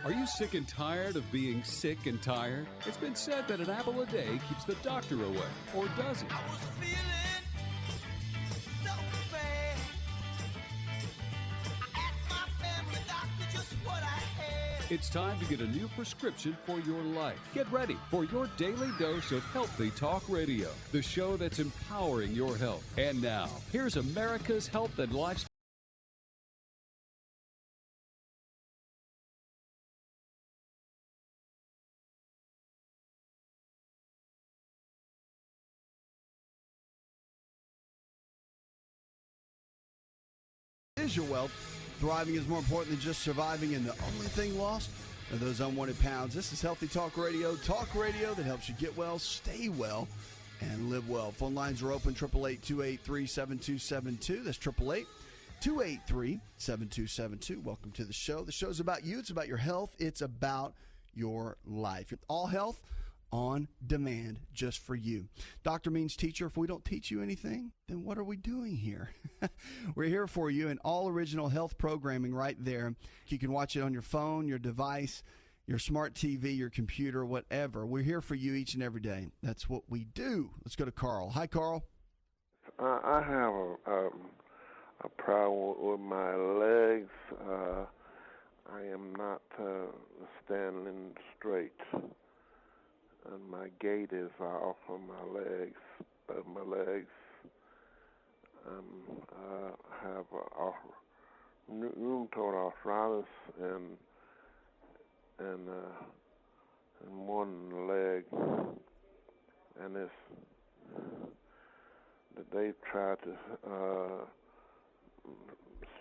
Are you sick and tired of being sick and tired? It's been said that an apple a day keeps the doctor away, or does it? I was feeling so bad. I asked my family doctor just what I had. It's time to get a new prescription for your life. Get ready for your daily dose of Healthy Talk Radio, the show that's empowering your health. And now, here's America's health and lifestyle. Is your wealth. Thriving is more important than just surviving, and the only thing lost are those unwanted pounds. This is Healthy Talk Radio that helps you get well, stay well, and live well. Phone lines are open, 888-283-7272. That's 888-283-7272. Welcome to the show. The show's about you. It's about your health. It's about your life. All health on demand just for you. Doctor means teacher. If we don't teach you anything, then what are we doing here? We're here for you, and all original health programming right there. You can watch it on your phone, your device, your smart TV, your computer, whatever. We're here for you each and every day. That's what we do. Let's go to Carl. Hi, Carl. I have a problem with my legs. I am not standing straight. And my gait is off on my legs. I have rheumatoid arthritis and one leg, and they try to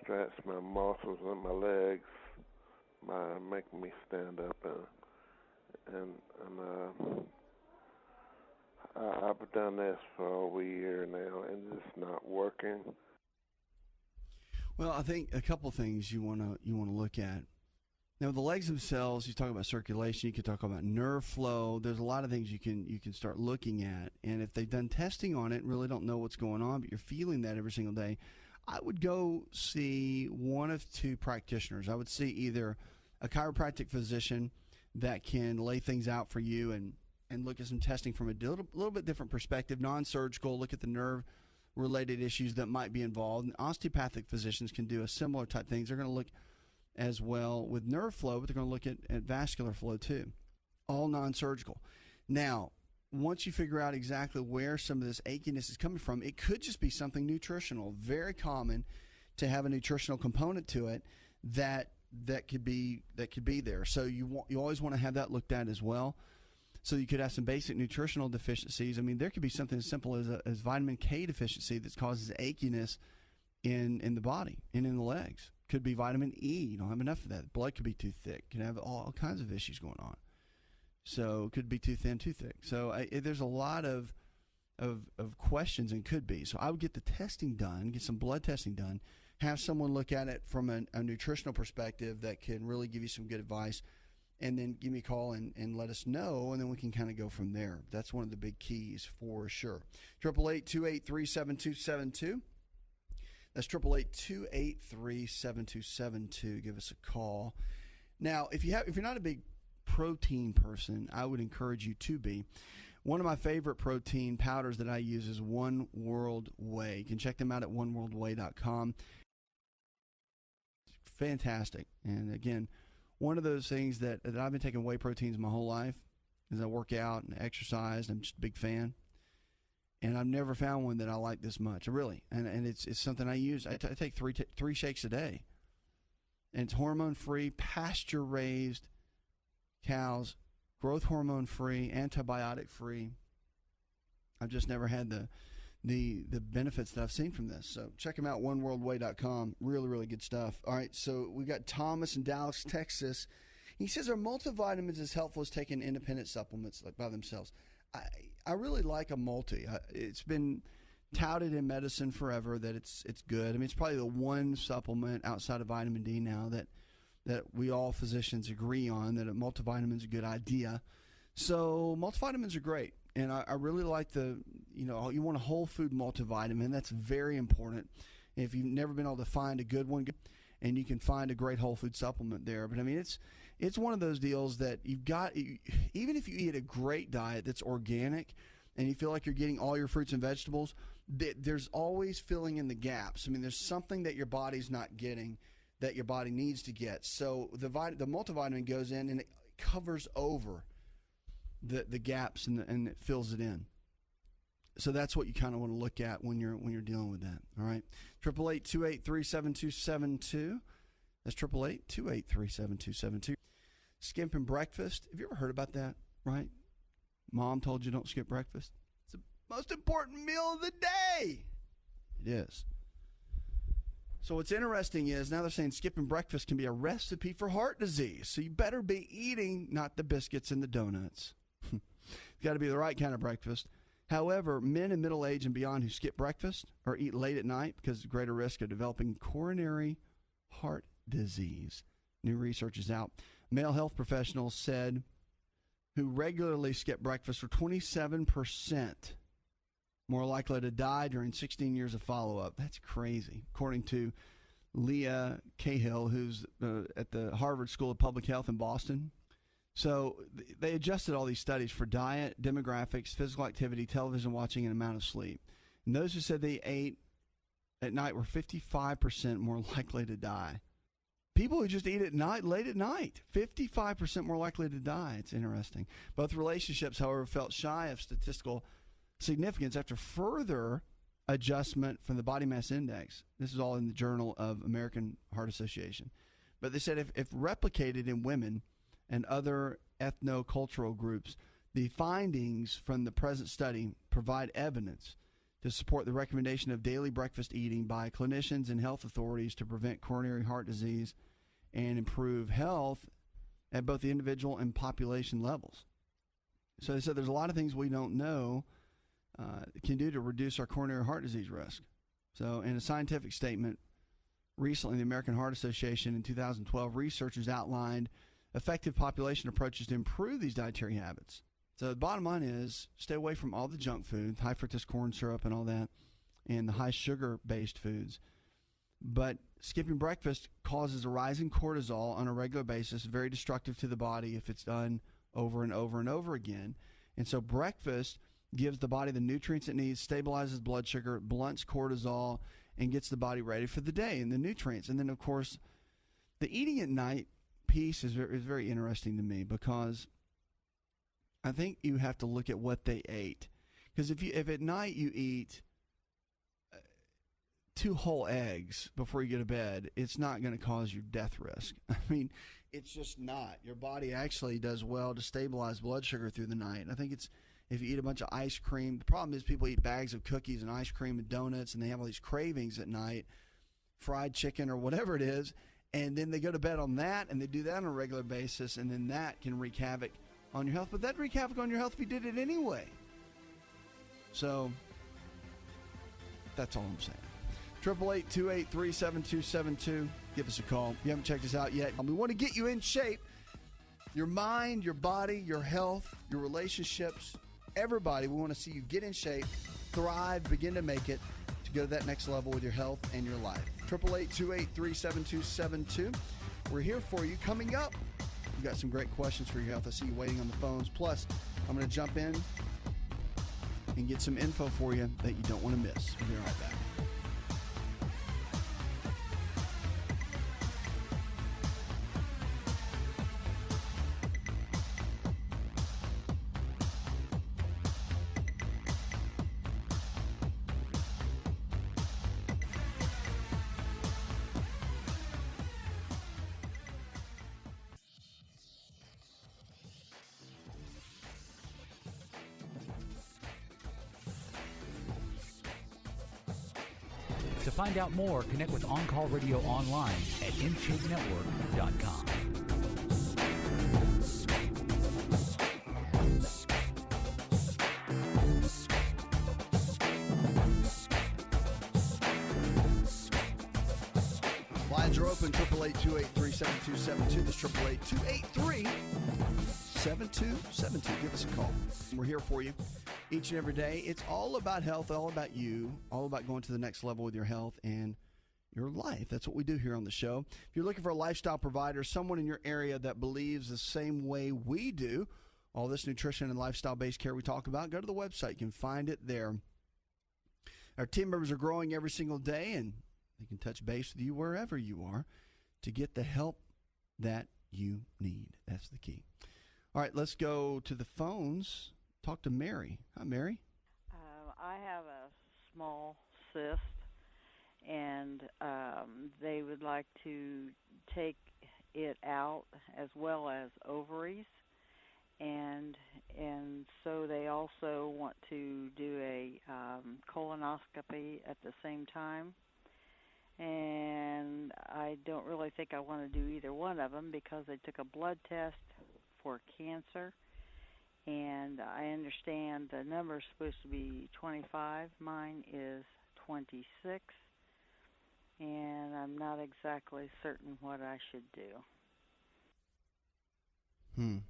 stretch my muscles in my legs by making me stand up and I've done this for over a year now, and it's not working. Well, I think a couple things you want to look at. Now, the legs themselves, you talk about circulation, you can talk about nerve flow. There's a lot of things you can start looking at, and if they've done testing on it and really don't know what's going on, but you're feeling that every single day, I would go see one of two practitioners. I would see either a chiropractic physician that can lay things out for you and look at some testing from a little bit different perspective, non-surgical, look at the nerve-related issues that might be involved. And osteopathic physicians can do a similar type things. They're going to look as well with nerve flow, but they're going to look at vascular flow too, all non-surgical. Now, once you figure out exactly where some of this achiness is coming from, it could just be something nutritional. Very common to have a nutritional component to it that could be there. So you always want to have that looked at as well. So you could have some basic nutritional deficiencies. I mean, there could be something as simple as vitamin K deficiency that causes achiness in the body and in the legs. Could be vitamin E. You don't have enough of that. Blood could be too thick. Could have all kinds of issues going on. So it could be too thin, too thick. So there's a lot of questions and could be. So I would get the testing done, get some blood testing done, have someone look at it from a nutritional perspective that can really give you some good advice, and then give me a call and let us know, and then we can kind of go from there. That's one of the big keys for sure. 888-283-7272. That's 888-283-7272. Give us a call. Now, if you're not a big protein person, I would encourage you to be. One of my favorite protein powders that I use is One World Whey. You can check them out at oneworldwhey.com. Fantastic. And again, one of those things that I've been taking whey proteins my whole life as I work out and exercise. I'm just a big fan. And I've never found one that I like this much, really. And it's something I use. I take three shakes a day. And it's hormone-free, pasture-raised cows, growth hormone-free, antibiotic-free. I've just never had the benefits that I've seen from this. So check them out, oneworldwhey.com. Really, really good stuff. All right, so we got Thomas in Dallas, Texas. He says, are multivitamins as helpful as taking independent supplements like by themselves? I really like a multi. It's been touted in medicine forever that it's good. I mean, it's probably the one supplement outside of vitamin D now that we all physicians agree on that a multivitamin is a good idea. So multivitamins are great. And I really like you want a whole food multivitamin. That's very important. If you've never been able to find a good one, and you can find a great whole food supplement there. But I mean, it's one of those deals that you've got, even if you eat a great diet that's organic and you feel like you're getting all your fruits and vegetables, there's always filling in the gaps. I mean, there's something that your body's not getting that your body needs to get. So the multivitamin goes in and it covers over the gaps and it fills it in. So that's what you kind of want to look at when you're dealing with that. All right, 888-283-7272. That's 888-283-7272. Skipping breakfast. Have you ever heard about that? Right? Mom told you don't skip breakfast. It's the most important meal of the day. It is. So what's interesting is now they're saying skipping breakfast can be a recipe for heart disease. So you better be eating not the biscuits and the donuts. It's got to be the right kind of breakfast. However, men in middle age and beyond who skip breakfast or eat late at night because of greater risk of developing coronary heart disease. New research is out. Male health professionals said who regularly skip breakfast were 27% more likely to die during 16 years of follow-up. That's crazy, according to Leah Cahill, who's at the Harvard School of Public Health in Boston. So they adjusted all these studies for diet, demographics, physical activity, television watching, and amount of sleep. And those who said they ate at night were 55% more likely to die. People who just eat at night, late at night, 55% more likely to die. It's interesting. Both relationships, however, felt shy of statistical significance after further adjustment from the body mass index. This is all in the Journal of American Heart Association. But they said if replicated in women and other ethno-cultural groups, the findings from the present study provide evidence to support the recommendation of daily breakfast eating by clinicians and health authorities to prevent coronary heart disease and improve health at both the individual and population levels. So they said there's a lot of things we don't know can do to reduce our coronary heart disease risk. So in a scientific statement recently, the American Heart Association in 2012, researchers outlined effective population approaches to improve these dietary habits. So the bottom line is stay away from all the junk food, high fructose corn syrup and all that, and the high sugar-based foods. But skipping breakfast causes a rise in cortisol on a regular basis, very destructive to the body if it's done over and over and over again. And so breakfast gives the body the nutrients it needs, stabilizes blood sugar, blunts cortisol, and gets the body ready for the day and the nutrients. And then, of course, the eating at night piece is very interesting to me because I think you have to look at what they ate. Because if at night you eat 2 whole eggs before you go to bed, it's not going to cause you death risk. I mean, it's just not. Your body actually does well to stabilize blood sugar through the night. I think it's if you eat a bunch of ice cream. The problem is people eat bags of cookies and ice cream and donuts, and they have all these cravings at night, fried chicken or whatever it is, and then they go to bed on that, and they do that on a regular basis, and then that can wreak havoc on your health. But that'd wreak havoc on your health if you did it anyway. So that's all I'm saying. 888-283-7272. Give us a call. If you haven't checked us out yet, we want to get you in shape. Your mind, your body, your health, your relationships, everybody. We want to see you get in shape, thrive, begin to make it to go to that next level with your health and your life. 888-283-7272. We're here for you. Coming up, we've got some great questions for your health. I see you waiting on the phones. Plus, I'm going to jump in and get some info for you that you don't want to miss. We'll be right back. To find out more, connect with On Call Radio online at InShapeNetwork.com. Lines are open, 888-283-7272. That's 888-283-7272. Give us a call. We're here for you each and every day. It's all about health, all about you, all about going to the next level with your health and your life. That's what we do here on the show. If you're looking for a lifestyle provider, someone in your area that believes the same way we do, all this nutrition and lifestyle-based care we talk about, go to the website. You can find it there. Our team members are growing every single day, and they can touch base with you wherever you are to get the help that you need. That's the key. All right, let's go to the phones. Talk to Mary. Hi, Mary. I have a small cyst, and they would like to take it out as well as ovaries, and so they also want to do a colonoscopy at the same time. And I don't really think I want to do either one of them because they took a blood test for cancer, and I understand the number is supposed to be 25. Mine is 26, and I'm not exactly certain what I should do.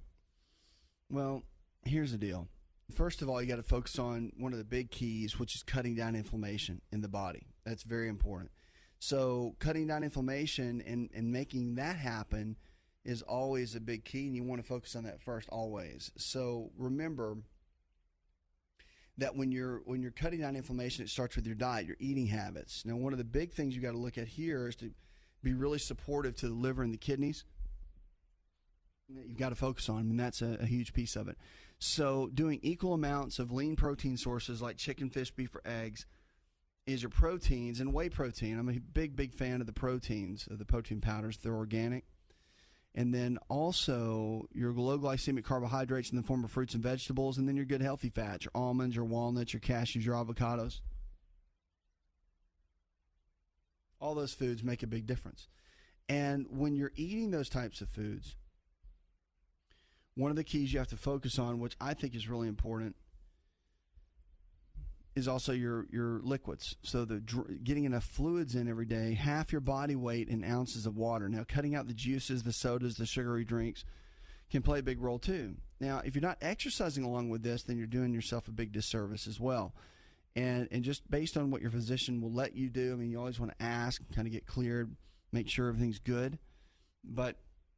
Well, here's the deal. First of all, you got to focus on one of the big keys, which is cutting down inflammation in the body. That's very important. So cutting down inflammation and making that happen is always a big key, and you want to focus on that first always. So remember that when you're cutting down inflammation, it starts with your diet, your eating habits. Now, one of the big things you got to look at here is to be really supportive to the liver and the kidneys. You've got to focus on, and that's a huge piece of it. So doing equal amounts of lean protein sources like chicken, fish, beef, or eggs is your proteins, and whey protein. I'm a big fan of the proteins, of the protein powders. They're organic. And then also your low glycemic carbohydrates in the form of fruits and vegetables, and then your good healthy fats, your almonds, your walnuts, your cashews, your avocados. All those foods make a big difference. And when you're eating those types of foods, one of the keys you have to focus on, which I think is really important, is also your liquids. So getting enough fluids in every day, half your body weight in ounces of water. Now, cutting out the juices, the sodas, the sugary drinks can play a big role too. Now, if you're not exercising along with this, then you're doing yourself a big disservice as well. And just based on what your physician will let you do, I mean, you always want to ask, kind of get cleared, make sure everything's good. But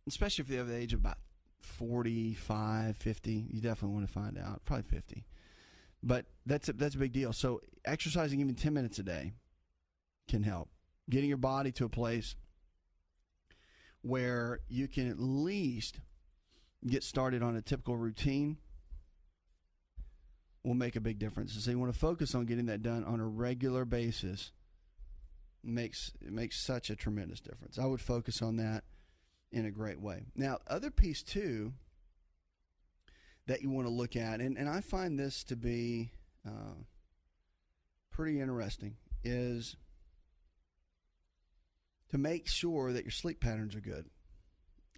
especially if you have the age of about 45, 50, you definitely want to find out, probably 50. But that's a big deal. So exercising even 10 minutes a day can help. Getting your body to a place where you can at least get started on a typical routine will make a big difference. So you want to focus on getting that done on a regular basis. It makes such a tremendous difference. I would focus on that in a great way. Now, other piece too that you want to look at, and I find this to be pretty interesting, is to make sure that your sleep patterns are good.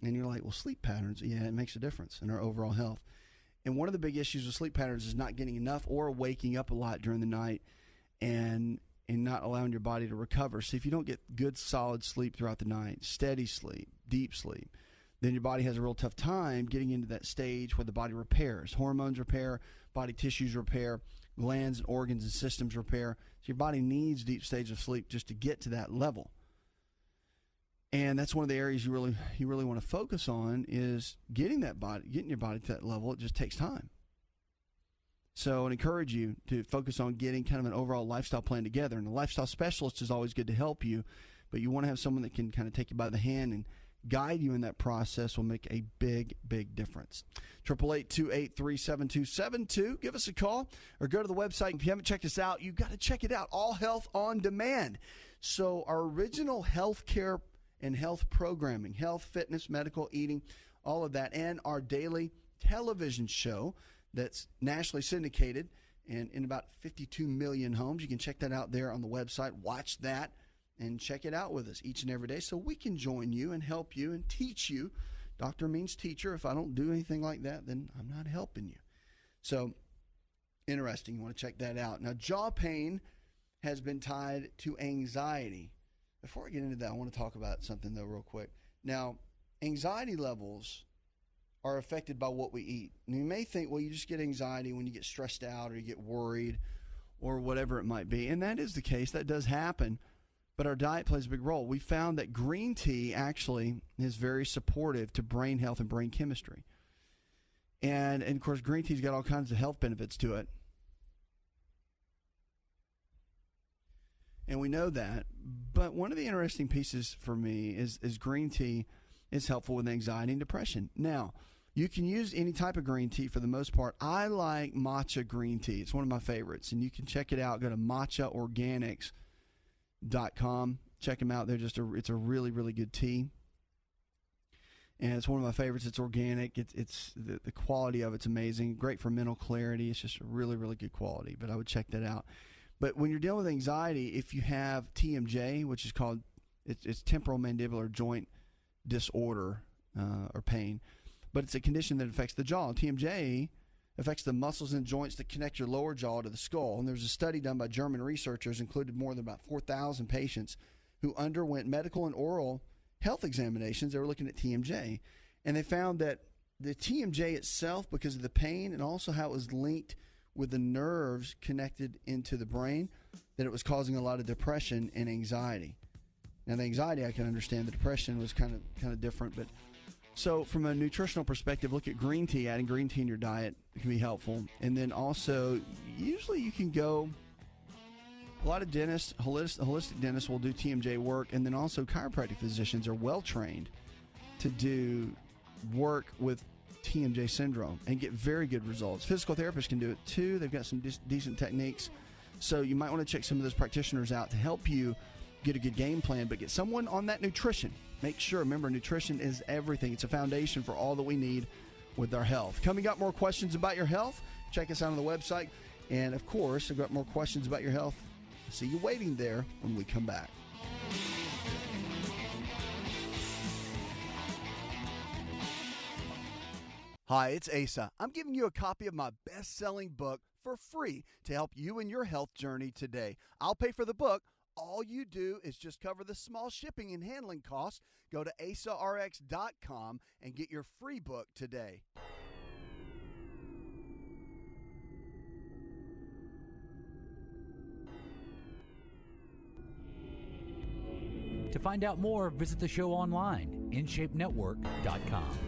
And you're like, well, sleep patterns, yeah, it makes a difference in our overall health. And one of the big issues with sleep patterns is not getting enough or waking up a lot during the night and not allowing your body to recover. So if you don't get good, solid sleep throughout the night, steady sleep, deep sleep, then your body has a real tough time getting into that stage where the body repairs. Hormones repair, body tissues repair, glands and organs and systems repair. So your body needs deep stage of sleep just to get to that level. And that's one of the areas you really want to focus on, is getting your body to that level. It just takes time. So I'd encourage you to focus on getting kind of an overall lifestyle plan together. And a lifestyle specialist is always good to help you, but you want to have someone that can kind of take you by the hand and guide you in that process. Will make a big difference. 888-283-7272. Give us a call or go to the website. If you haven't checked us out, you've got to check it out. All Health on Demand. So our original health care and health programming, health, fitness, medical, eating, all of that, and our daily television show that's nationally syndicated and in about 52 million homes. You can check that out there on the website. Watch that and check it out with us each and every day so we can join you and help you and teach you. Doctor means teacher. If I don't do anything like that, then I'm not helping you. So interesting. You want to check that out. Now, jaw pain has been tied to anxiety. Before I get into that, I want to talk about something, though, real quick. Now, anxiety levels are affected by what we eat. And you may think, well, you just get anxiety when you get stressed out or you get worried or whatever it might be. And that is the case. That does happen. But our diet plays a big role. We found that green tea actually is very supportive to brain health and brain chemistry. And of course, green tea's got all kinds of health benefits to it. And we know that. But one of the interesting pieces for me is green tea is helpful with anxiety and depression. Now, you can use any type of green tea for the most part. I like matcha green tea. It's one of my favorites. And you can check it out. Go to matchaorganics.com. Check them out. It's a really, really good tea. And it's one of my favorites. It's organic. It's the quality of it's amazing. Great for mental clarity. It's just a really, really good quality. But I would check that out. But when you're dealing with anxiety, if you have TMJ, which is called it's temporal mandibular joint disorder or pain, but it's a condition that affects the jaw. TMJ affects the muscles and joints that connect your lower jaw to the skull. And there was a study done by German researchers, included more than about 4,000 patients who underwent medical and oral health examinations. They were looking at TMJ. And they found that the TMJ itself, because of the pain and also how it was linked with the nerves connected into the brain, that it was causing a lot of depression and anxiety. Now, the anxiety I can understand. The depression was kind of different. But so from a nutritional perspective, look at green tea. Adding green tea in your diet can be helpful. And then also, usually you can go, a lot of dentists, holistic dentists will do TMJ work. And then also chiropractic physicians are well-trained to do work with TMJ syndrome and get very good results. Physical therapists can do it too. They've got some decent techniques. So you might want to check some of those practitioners out to help you get a good game plan, but get someone on that nutrition. Make sure, remember, nutrition is everything. It's a foundation for all that we need with our health. Coming up, more questions about your health. Check us out on the website. And of course, I've got more questions about your health. See you waiting there when we come back. Hi, it's Asa. I'm giving you a copy of my best-selling book for free to help you in your health journey today. I'll pay for the book. All you do is just cover the small shipping and handling costs. Go to asarx.com and get your free book today. To find out more, visit the show online, InShapeNetwork.com.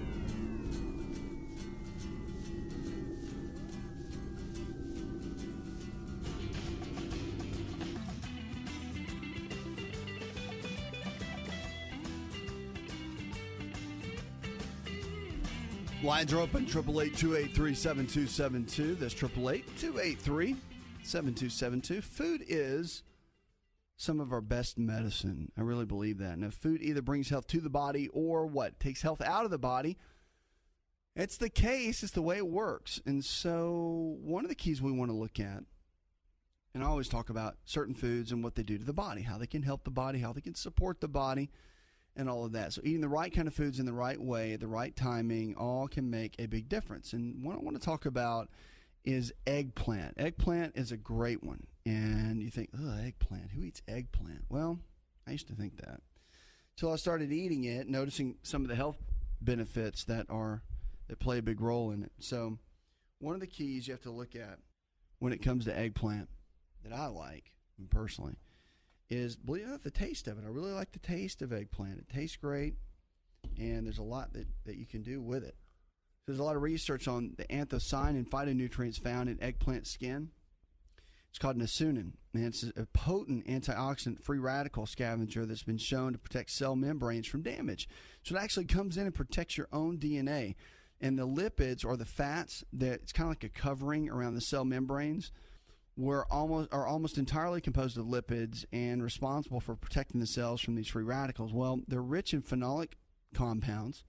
Lines are open, 888-283-7272. That's 888-283-7272. Food is some of our best medicine. I really believe that. Now, food either brings health to the body or what? Takes health out of the body. It's the case. It's the way it works. And so one of the keys we want to look at, and I always talk about certain foods and what they do to the body, how they can help the body, how they can support the body, and all of that. So eating the right kind of foods in the right way, at the right timing, all can make a big difference. And what I want to talk about is eggplant. Eggplant is a great one. And you think, oh, eggplant, who eats eggplant? Well, I used to think that. Until I started eating it, noticing some of the health benefits that play a big role in it. So one of the keys you have to look at when it comes to eggplant that I like, personally, is, believe it or not, the taste of it. I really like the taste of eggplant. It tastes great, and there's a lot that you can do with it. There's a lot of research on the anthocyanin and phytonutrients found in eggplant skin. It's called niacin, and it's a potent antioxidant free radical scavenger that's been shown to protect cell membranes from damage. So it actually comes in and protects your own DNA. And the lipids, or the fats, that it's kind of like a covering around the cell membranes, are almost entirely composed of lipids and responsible for protecting the cells from these free radicals. Well, they're rich in phenolic compounds,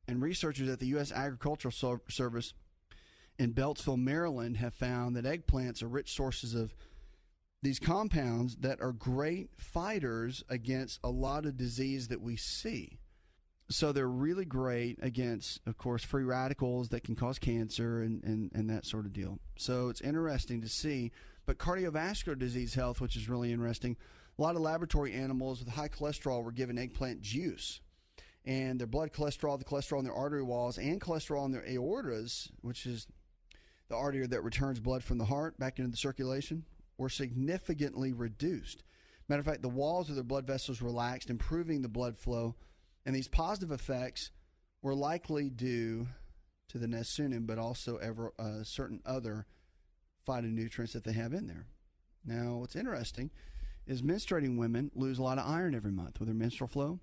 and researchers at the U.S. Agricultural Service in Beltsville, Maryland, have found that eggplants are rich sources of these compounds that are great fighters against a lot of disease that we see. So they're really great against, of course, free radicals that can cause cancer and that sort of deal. So it's interesting to see. But cardiovascular disease health, which is really interesting, a lot of laboratory animals with high cholesterol were given eggplant juice. And their blood cholesterol, the cholesterol in their artery walls, and cholesterol in their aortas, which is the artery that returns blood from the heart back into the circulation, were significantly reduced. Matter of fact, the walls of their blood vessels relaxed, improving the blood flow. And these positive effects were likely due to the niacin, but also certain other phytonutrients that they have in there. Now, what's interesting is menstruating women lose a lot of iron every month with their menstrual flow.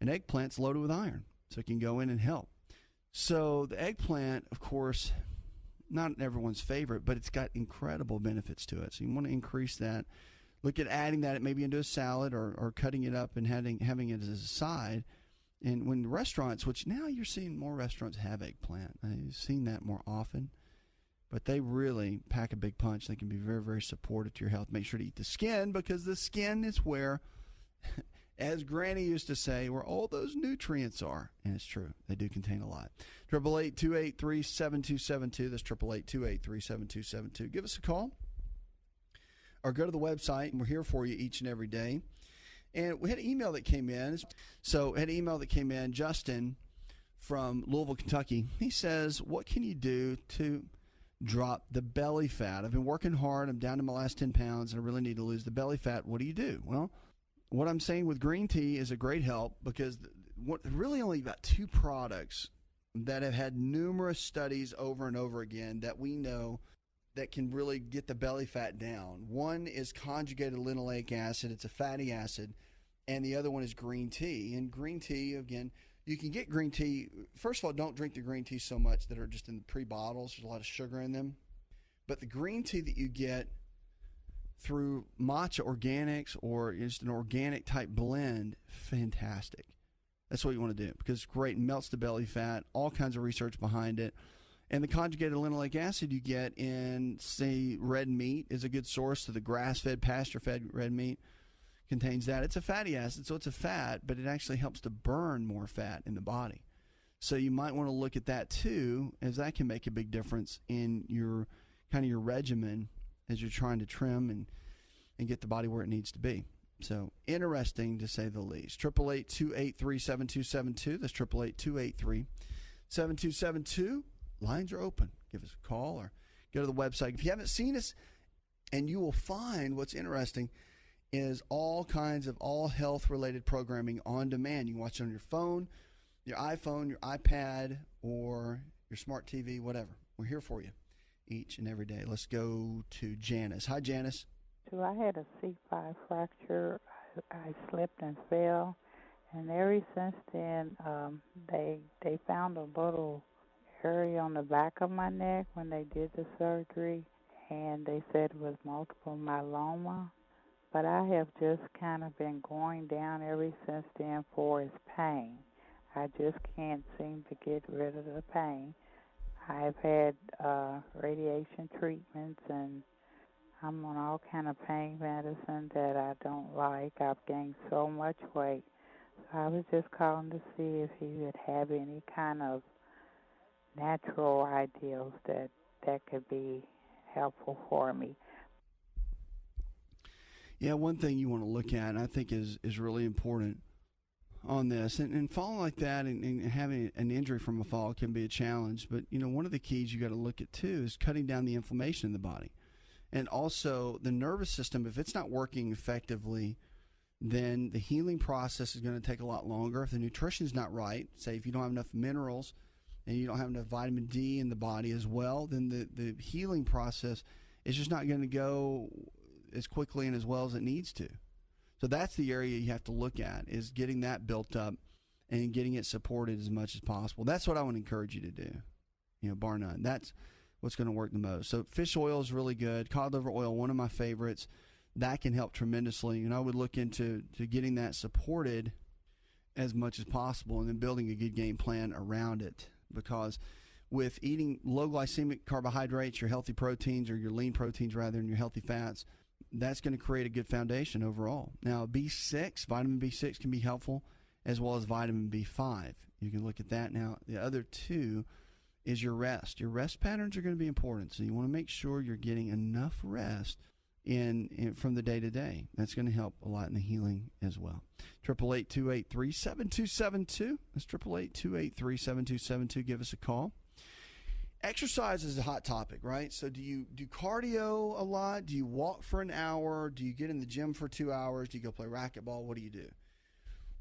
And eggplant's loaded with iron, so it can go in and help. So the eggplant, of course, not everyone's favorite, but it's got incredible benefits to it. So you want to increase that. Look at adding that maybe into a salad or cutting it up and having it as a side. And when restaurants, which now you're seeing more restaurants have eggplant. I've seen that more often. But they really pack a big punch. They can be very, very supportive to your health. Make sure to eat the skin, because the skin is where, as Granny used to say, where all those nutrients are. And it's true. They do contain a lot. 888-283-7272. That's 888-283-7272. Give us a call or go to the website. We're here for you each and every day. And we had an email that came in. Justin from Louisville, Kentucky. He says, what can you do to drop the belly fat? I've been working hard. I'm down to my last 10 pounds, and I really need to lose the belly fat. What do you do? Well, what I'm saying with green tea is a great help, because really only about 2 products that have had numerous studies over and over again that we know that can really get the belly fat down. One is conjugated linoleic acid. It's a fatty acid. And the other one is green tea. And green tea, again, you can get green tea. First of all, don't drink the green tea so much that are just in the pre-bottles. There's a lot of sugar in them. But the green tea that you get through Matcha Organics or just an organic type blend, fantastic. That's what you want to do, because it's great and melts the belly fat, all kinds of research behind it. And the conjugated linoleic acid you get in, say, red meat is a good source. So the grass-fed, pasture-fed red meat contains that. It's a fatty acid, so it's a fat, but it actually helps to burn more fat in the body. So you might want to look at that too, as that can make a big difference in your your regimen as you're trying to trim and get the body where it needs to be. So interesting, to say the least. 888-283-7272. That's 888-283-7272. Lines are open. Give us a call or go to the website. If you haven't seen us, and you will find what's interesting is all kinds of all health-related programming on demand. You can watch it on your phone, your iPhone, your iPad, or your smart TV, whatever. We're here for you each and every day. Let's go to Janice. Hi, Janice. So I had a C5 fracture. I slipped and fell, and ever since then, they found a little area on the back of my neck when they did the surgery, and they said it was multiple myeloma. But I have just kind of been going down ever since then for its pain. I just can't seem to get rid of the pain. I've had radiation treatments, and I'm on all kind of pain medicine that I don't like. I've gained so much weight. So I was just calling to see if you would have any kind of natural ideals that could be helpful for me. Yeah, one thing you want to look at, and I think is really important on this, and falling like that and having an injury from a fall can be a challenge. But, one of the keys you got to look at, too, is cutting down the inflammation in the body. And also the nervous system, if it's not working effectively, then the healing process is going to take a lot longer. If the nutrition's not right, say if you don't have enough minerals and you don't have enough vitamin D in the body as well, then the healing process is just not going to go as quickly and as well as it needs to. So that's the area you have to look at, is getting that built up and getting it supported as much as possible. That's what I want to encourage you to do, bar none. That's what's going to work the most. So fish oil is really good. Cod liver oil, one of my favorites. That can help tremendously. And I would look into getting that supported as much as possible, and then building a good game plan around it. Because with eating low glycemic carbohydrates, your healthy proteins, or your lean proteins rather, and your healthy fats, that's going to create a good foundation overall. Now, B6, vitamin B6 can be helpful, as well as vitamin B5. You can look at that. Now, the other two is your rest. Your rest patterns are going to be important, so you want to make sure you're getting enough rest in from the day to day. That's going to help a lot in the healing as well. 888-283-7272. That's 888-283-7272. Give us a call. Exercise is a hot topic, right? So do you do cardio a lot? Do you walk for an hour? Do you get in the gym for 2 hours? Do you go play racquetball? What do you do?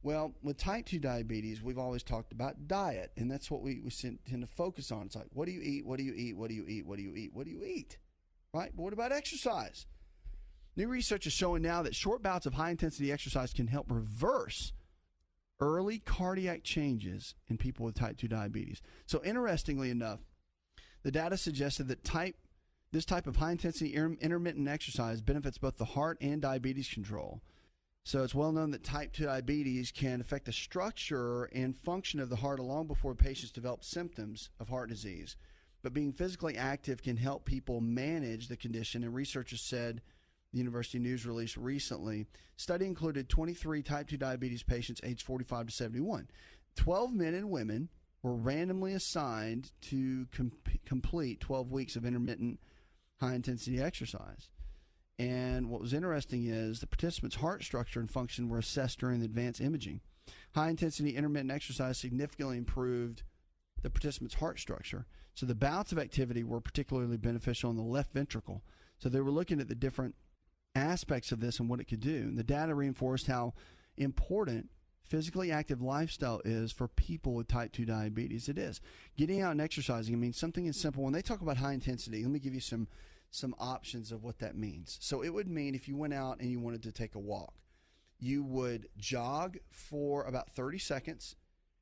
Well, with type 2 diabetes, we've always talked about diet, and that's what we tend to focus on. It's like, what do you eat? What do you eat? What do you eat? What do you eat? What do you eat? Right? But what about exercise? New research is showing now that short bouts of high-intensity exercise can help reverse early cardiac changes in people with type 2 diabetes. So interestingly enough, the data suggested that this type of high-intensity intermittent exercise benefits both the heart and diabetes control. So it's well known that type 2 diabetes can affect the structure and function of the heart long before patients develop symptoms of heart disease. But being physically active can help people manage the condition, and researchers said, the University News release recently, study included 23 type 2 diabetes patients aged 45 to 71. 12 men and women were randomly assigned to complete 12 weeks of intermittent high-intensity exercise. And what was interesting is the participants' heart structure and function were assessed during the advanced imaging. High-intensity intermittent exercise significantly improved the participants' heart structure. So the bouts of activity were particularly beneficial in the left ventricle. So they were looking at the different aspects of this and what it could do. And the data reinforced how important physically active lifestyle is for people with type 2 diabetes. It is. Getting out and exercising, I mean, something as simple. When they talk about high intensity, let me give you some options of what that means. So it would mean if you went out and you wanted to take a walk, you would jog for about 30 seconds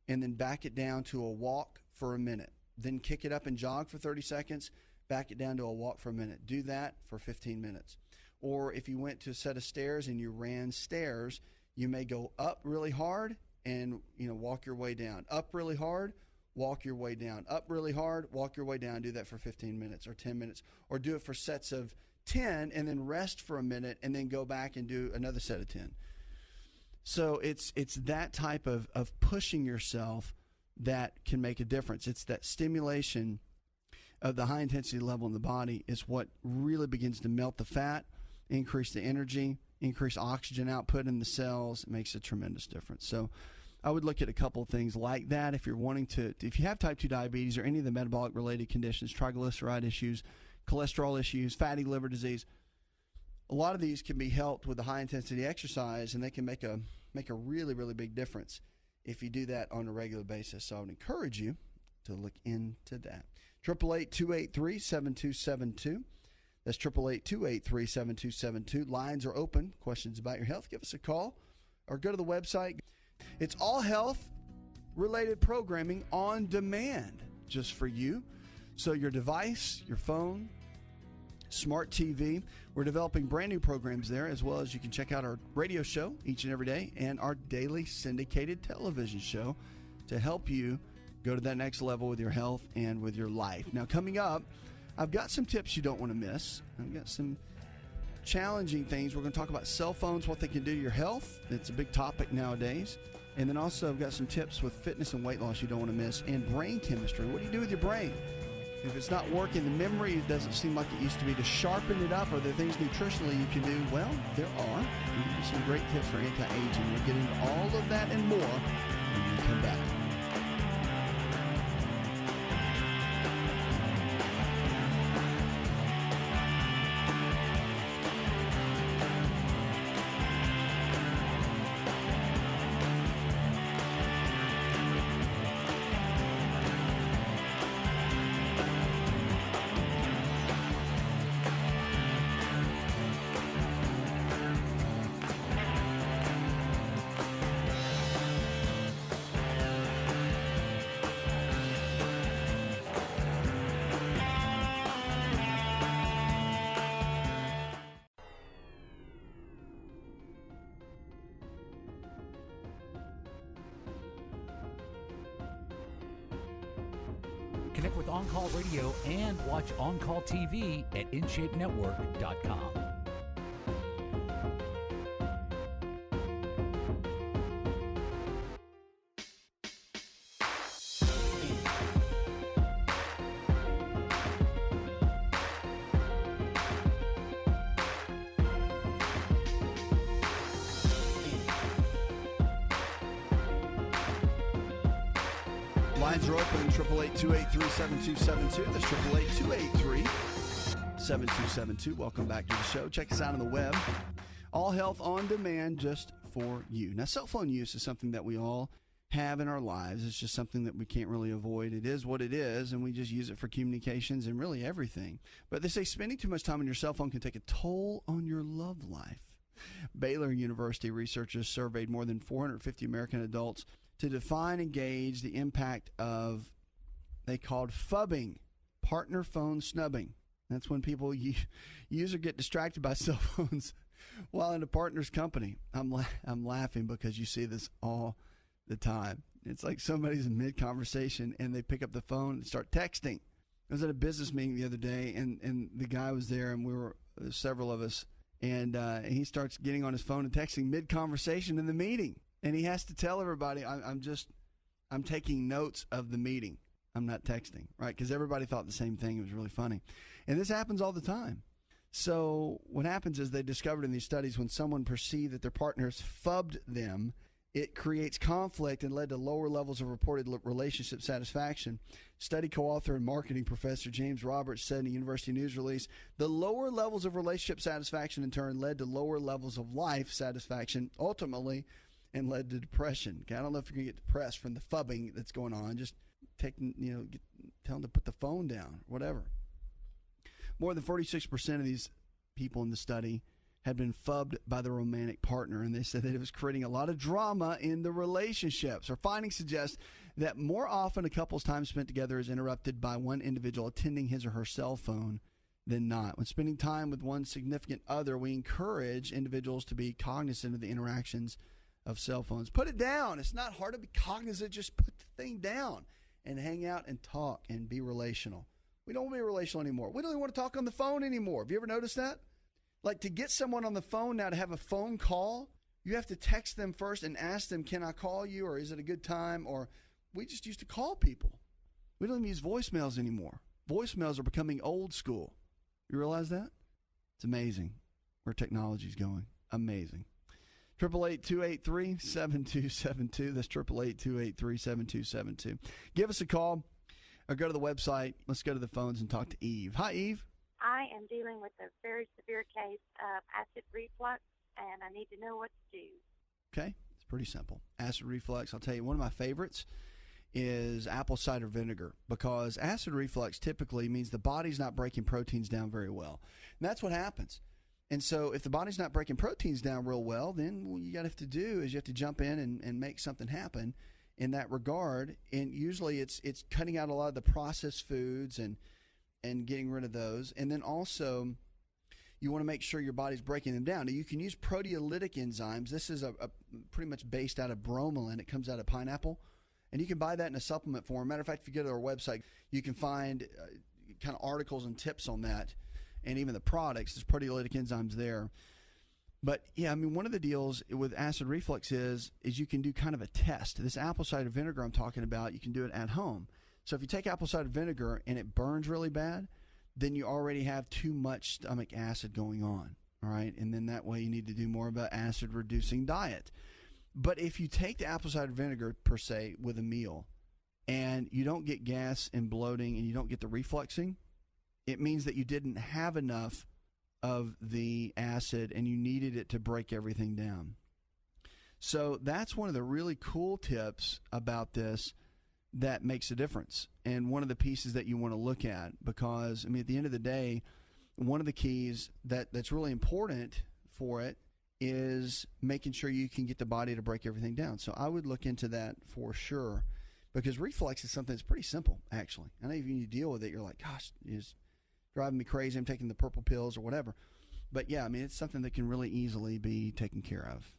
and then back it down to a walk for a minute. Then kick it up and jog for 30 seconds, back it down to a walk for a minute. Do that for 15 minutes. Or if you went to a set of stairs and you ran stairs, you may go up really hard and, walk your way down. Up really hard, walk your way down. Up really hard, walk your way down. Do that for 15 minutes or 10 minutes. Or do it for sets of 10 and then rest for a minute and then go back and do another set of 10. So it's that type of pushing yourself that can make a difference. It's that stimulation of the high intensity level in the body is what really begins to melt the fat, increase the energy, increase oxygen output in the cells. It makes a tremendous difference. So I would look at a couple of things like that if you're wanting to, if you have type 2 diabetes or any of the metabolic related conditions, triglyceride issues, cholesterol issues, fatty liver disease. A lot of these can be helped with the high intensity exercise, and they can make a really, really big difference if you do that on a regular basis. So I would encourage you to look into that. 888-283-7272. That's 888-283-7272. Lines are open. Questions about your health, give us a call or go to the website. It's all health-related programming on demand just for you. So your device, your phone, smart TV, we're developing brand new programs there, as well as you can check out our radio show each and every day and our daily syndicated television show to help you go to that next level with your health and with your life. Now, coming up, I've got some tips you don't want to miss. I've got some challenging things. We're going to talk about cell phones, what they can do to your health. It's a big topic nowadays. And then also I've got some tips with fitness and weight loss you don't want to miss, and brain chemistry. What do you do with your brain? If it's not working, the memory doesn't seem like it used to be. To sharpen it up, are there things nutritionally you can do? Well, there are. Some great tips for anti-aging. We'll get into all of that and more when we come back. Connect with On Call Radio and watch On Call TV at InShapeNetwork.com. Lines are open, 888-283-7272. That's 888-283-7272. Welcome back to the show. Check us out on the web. All Health on Demand, just for you. Now, cell phone use is something that we all have in our lives. It's just something that we can't really avoid. It is what it is, and we just use it for communications and really everything. But they say spending too much time on your cell phone can take a toll on your love life. Baylor University researchers surveyed more than 450 American adults to define and gauge the impact of, they called phubbing, partner phone snubbing. That's when people use or get distracted by cell phones while in a partner's company. I'm laughing because you see this all the time. It's like somebody's in mid-conversation and they pick up the phone and start texting. I was at a business meeting the other day, and the guy was there, and there's several of us, and he starts getting on his phone and texting mid-conversation in the meeting. And he has to tell everybody, I'm taking notes of the meeting. I'm not texting, right? Because everybody thought the same thing. It was really funny. And this happens all the time. So what happens is they discovered in these studies when someone perceived that their partners phubbed them, it creates conflict and led to lower levels of reported relationship satisfaction. Study co-author and marketing professor James Roberts said in a university news release, the lower levels of relationship satisfaction in turn led to lower levels of life satisfaction, ultimately, and led to depression. Okay, I don't know if you're going to get depressed from the phubbing that's going on. Just tell them to put the phone down, whatever. More than 46% of these people in the study had been phubbed by the romantic partner, and they said that it was creating a lot of drama in the relationships. Our findings suggest that more often a couple's time spent together is interrupted by one individual attending his or her cell phone than not. When spending time with one significant other, we encourage individuals to be cognizant of the interactions of cell phones. Put it down. It's not hard to be cognizant. Just put the thing down and hang out and talk and be relational. We don't want to be relational anymore. We don't even want to talk on the phone anymore. Have you ever noticed that? Like, to get someone on the phone now, to have a phone call, you have to text them first and ask them, can I call you, or is it a good time? Or we just used to call people. We don't even use voicemails anymore. Voicemails are becoming old school. You realize that? It's amazing where technology's going. Amazing. 888-283-7272. That's 888-283-7272. Give us a call or go to the website. Let's go to the phones and talk to Eve. Hi, Eve. I am dealing with a very severe case of acid reflux, and I need to know what to do. Okay, it's pretty simple. Acid reflux, I'll tell you, one of my favorites is apple cider vinegar, because acid reflux typically means the body's not breaking proteins down very well. And that's what happens. And so if the body's not breaking proteins down real well, then what you have to do is you have to jump in and make something happen in that regard. And usually it's cutting out a lot of the processed foods and getting rid of those. And then also you want to make sure your body's breaking them down. Now, you can use proteolytic enzymes. This is a pretty much based out of bromelain. It comes out of pineapple. And you can buy that in a supplement form. Matter of fact, if you go to our website, you can find kind of articles and tips on that. And even the products, there's proteolytic enzymes there. But yeah, I mean, one of the deals with acid reflux is you can do kind of a test. This apple cider vinegar I'm talking about, you can do it at home. So if you take apple cider vinegar and it burns really bad, then you already have too much stomach acid going on. All right. And then that way you need to do more of an acid reducing diet. But if you take the apple cider vinegar per se with a meal and you don't get gas and bloating and you don't get the refluxing, it means that you didn't have enough of the acid and you needed it to break everything down. So that's one of the really cool tips about this that makes a difference, and one of the pieces that you want to look at, because, I mean, at the end of the day, one of the keys that's really important for it is making sure you can get the body to break everything down. So I would look into that for sure, because reflux is something that's pretty simple, actually. I know if you deal with it, you're like, gosh, it's driving me crazy. I'm taking the purple pills or whatever. But yeah, I mean, it's something that can really easily be taken care of.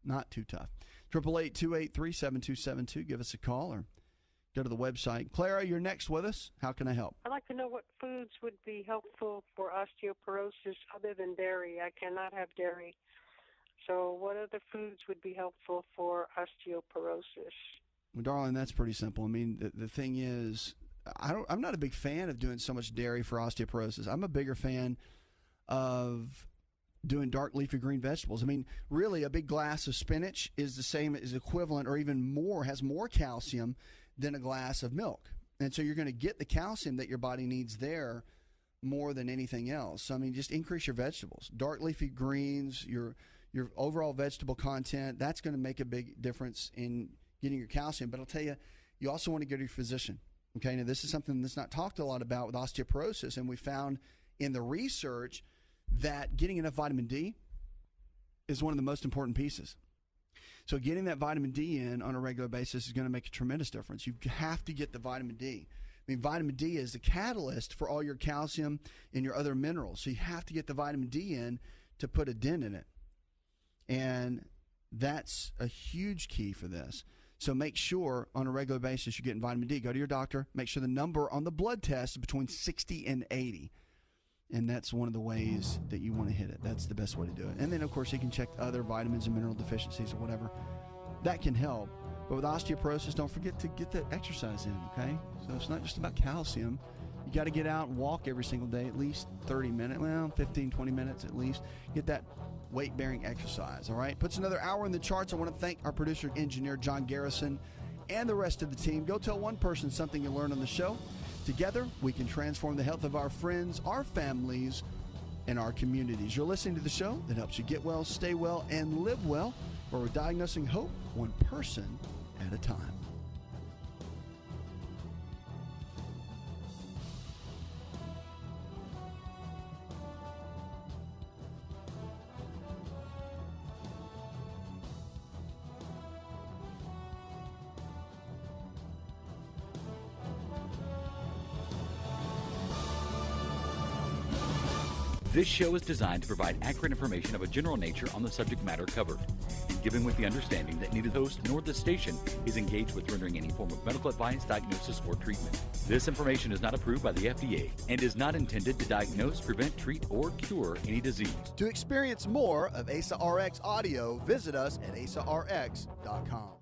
Not too tough. 888-283-7272. Give us a call or go to the website. Clara, you're next with us. How can I help? I'd like to know what foods would be helpful for osteoporosis other than dairy. I cannot have dairy. So what other foods would be helpful for osteoporosis? Well, darling, that's pretty simple. I mean, the thing is, I'm not a big fan of doing so much dairy for osteoporosis. I'm a bigger fan of doing dark leafy green vegetables. I mean, really, a big glass of spinach is the same, is equivalent or even more, has more calcium than a glass of milk. And so you're going to get the calcium that your body needs there more than anything else. So, I mean, just increase your vegetables, dark leafy greens, your overall vegetable content. That's going to make a big difference in getting your calcium. But I'll tell you, you also want to go to your physician. Okay, now this is something that's not talked a lot about with osteoporosis, and we found in the research that getting enough vitamin D is one of the most important pieces. So getting that vitamin D in on a regular basis is going to make a tremendous difference. You have to get the vitamin D. I mean, vitamin D is the catalyst for all your calcium and your other minerals. So you have to get the vitamin D in to put a dent in it. And that's a huge key for this. So make sure on a regular basis you're getting vitamin D. Go to your doctor. Make sure the number on the blood test is between 60 and 80. And that's one of the ways that you want to hit it. That's the best way to do it. And then, of course, you can check other vitamins and mineral deficiencies or whatever. That can help. But with osteoporosis, don't forget to get the exercise in, okay? So it's not just about calcium. You got to get out and walk every single day, at least 30 minutes, well, 15, 20 minutes at least. Get that weight-bearing exercise, all right? Puts another hour in the charts. I want to thank our producer engineer, John Garrison, and the rest of the team. Go tell one person something you learned on the show. Together, we can transform the health of our friends, our families, and our communities. You're listening to the show that helps you get well, stay well, and live well, where we're diagnosing hope one person at a time. This show is designed to provide accurate information of a general nature on the subject matter covered, and given with the understanding that neither the host nor the station is engaged with rendering any form of medical advice, diagnosis, or treatment. This information is not approved by the FDA and is not intended to diagnose, prevent, treat, or cure any disease. To experience more of Asa Rx audio, visit us at asarx.com.